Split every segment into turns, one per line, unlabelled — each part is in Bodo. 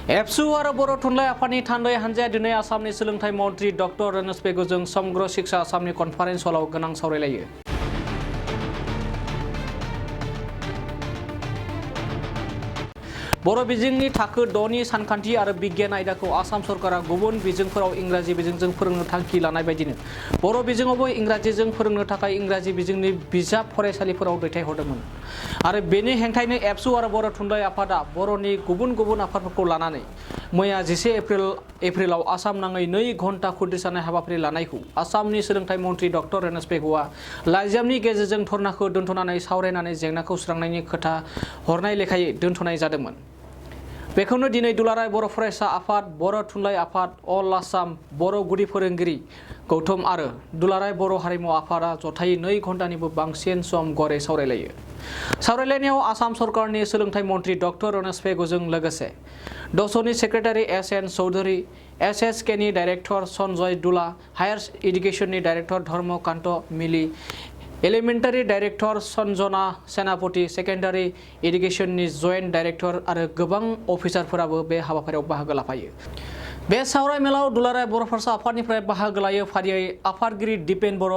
एबसु आरो बर' थुनलाइ आफादनि थान्दै हानजाया दिनै आसामनि सोलोंथाइ मन्थ्रि डक्टर रमेश बेगुजों समग्र शिक्षा आसामनि कनफारेन्स हलाव गोनां सावरायलायो। बर' बिजोंनि थाखो 6 नि सानखान्थि आरो बिगियान आयदाखौ आसाम सरकारा गुबुन बिजोंफोराव इंराजि बिजोंजों फोरोंनो थांखि लानाय बायदिनो बर' बिजोङावबो इंराजिजों फोरोंनो थाखाय इंराजि बिजोंनि बिजाब फरायसालिफोराव दैथायहरदोंमोन। आरो बेनि हेंथायैनो एबसु आरो बर' थुनलाइ आफादा बर'नि गुबुन गुबुन आफादफोरखौ लानानै मैया 11 एप्रिलाव आसाम नाङै 2 घन्टा खुद्रिसानाय हाबाफारि लानायखौ आसामनि सोलोंथाइ मन्थ्रि डक्टर रमेश बेगुआ लाइजामनि गेजेरजों धर्नाखौ दोनथ'नानै सावरायनानै जेंनाखौ सुस्रांनायनि खोथा हरनाय लेखायै दोनथ'नाय जादोंमोन। बेखौनो दिनै दुलाराय बर' फरायसा आफाद, बर' थुनलाइ आफाद, अल आसाम बर' गुदि फोरोंगिरि गौथुम आरो दुलाराय बर' हारिमु आफादा जथायै 2 घन्टानिबो बांसिन सम गुवारै सावरायलायो। सावरायलायनायाव आसाम सरकारनि सोलोंथाइ मन्थ्रि डक्टर रमेश बेगुजों लोगोसे दस'नि सेक्रेटारि एस.एन. चौधुरी, एस.एस.के. नि डाइरेक्टर सन्जय दुला, हायार इडुकेसननि डाइरेक्टर धर्म कान्त मिलि, एलिमेन्टारि डाइरेक्टर सन्जना सेनापति, सेकेन्डारि इडुकेसननि जइन्ट डाइरेक्टर आरो गोबां अफिसारफोराबो बे हाबाफारियाव बाहागो लाफायो। बे सावरायमेलाव दुलाराय बर' फरायसा आफादनिफ्राय बाहागो लायो फारियै आफादगिरि दिपेन बर',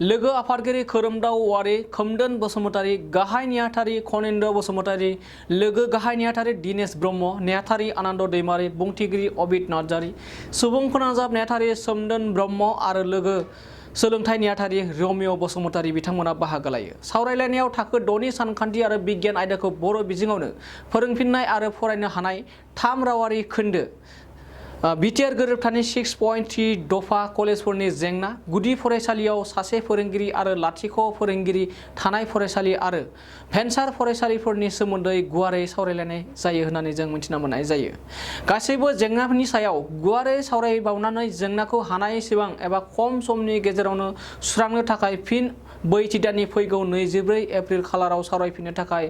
लोगो आफादगिरि खोरोमदाव औवारी, खोमदोन बसुमतारी, गाहाय नेहाथारि खनिन्द्र बसुमतारी, लोगो गाहाय नेहाथारि दिनेश ब्रह्म, नेहाथारि आनन्द दैमारी, बुंथिगिरि अबित नार्जारी, सुबुं फोनांजाब नेहाथारि सोमदोन ब्रह्म आरो लोगो सोलोंथाइ नेहाथारि रमिय बसुमतारी बिथांमोना बाहागो लायो। सावरायलायनायाव थाखो 6 नि सानखान्थि आरो बिगियान आयदाखौ बर' बिजोङावनो फोरोंफिननाय आरो फरायनो हानाय 3 रावारि खोन्दो, बिटिआर गोरोबथानि 6.3 दफा कलेजफोरनि जेंना, गुदि फरायसालियाव सासे फोरोंगिरि आरो लाथिख' फोरोंगिरि थानाय फरायसालि आरो भेन्सार फरायसालिफोरनि सोमोन्दै गुवारै सावरायलायनाय जायो होननानै जों मिथिना मोननाय जायो। गासैबो जेंनाफोरनि सायाव गुवारै सावरायबावनानै जेंनाखौ हानायसेबां एबा खम समनि गेजेरावनो सुस्रांनो थाखाय फिन बैथिदानि फैगौ 24 एप्रिल खालाराव सावरायफिननो थाखाय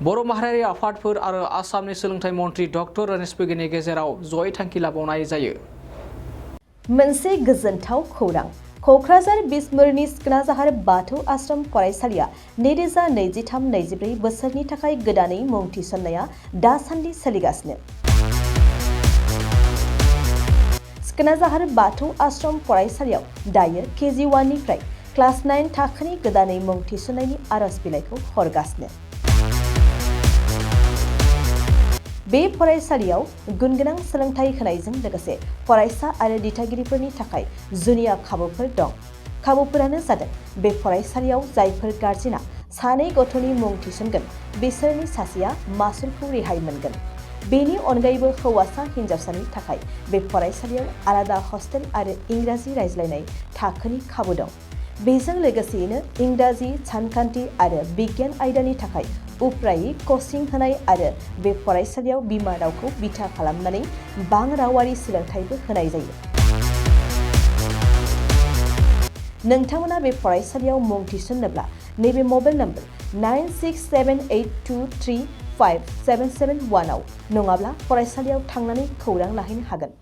बर' माहारियारि आफादफोर आरो आसामनि सोलोंथाइ मन्थ्रि डक्टर रमेश बेगुनि गेजेराव जयै थांखि लाबावनाय जायो।
मोनसे गोजोनथाव खौरां। क'क्राझार बिसमुरिनि सिखोनाजाहार बाथौ आश्रम फरायसालिया 2023-24 बोसोरनि थाखाय गोदानै मुं थिसननाया दासान्दि सोलिगासिनो। सिखोनाजाहार बाथौ आश्रम फरायसालियाव दायो KG 1 निफ्राय क्लास 9 थाखोनि गोदानै मुं थिसननायनि आरज बिलाइखौ हरगासिनो। बे फरायसालियाव गुनगोनां सोलोंथाइ होनायजों लोगोसे फरायसा आरो दिथागिरिफोरनि थाखाय जुनिया खाबुफोर दं। खाबुफोरानो जादों बे फरायसालियाव जायफोर गार्जेना सानै गथ'नि मुं थिसनगोन बिसोरनि सासेया मासुलखौ रेहाय मोनगोन। बेनि अनगायैबो हौवासा हिन्जावसानि थाखाय बे फरायसालियाव आलादा हस्टेल आरो इंराजि रायज्लायनाय थाखोनि खाबु दं। बेजों लोगोसेयैनो इंराजि, सानखान्थि आरो बिगियान आयदानि थाखाय उफ्रायै कचिं होनाय आरो बे फरायसालियाव बिमा रावखौ बिथा खालामनानै बां रावारि सोलोंथाइबो होनाय जायो। नोंथांमोना बे फरायसालियाव मुं थिसन्नोब्ला नैबे मबाइल नम्बर 9678235771 आव नङाब्ला फरायसालियाव थांनानै खौरां लाहैनो हागोन।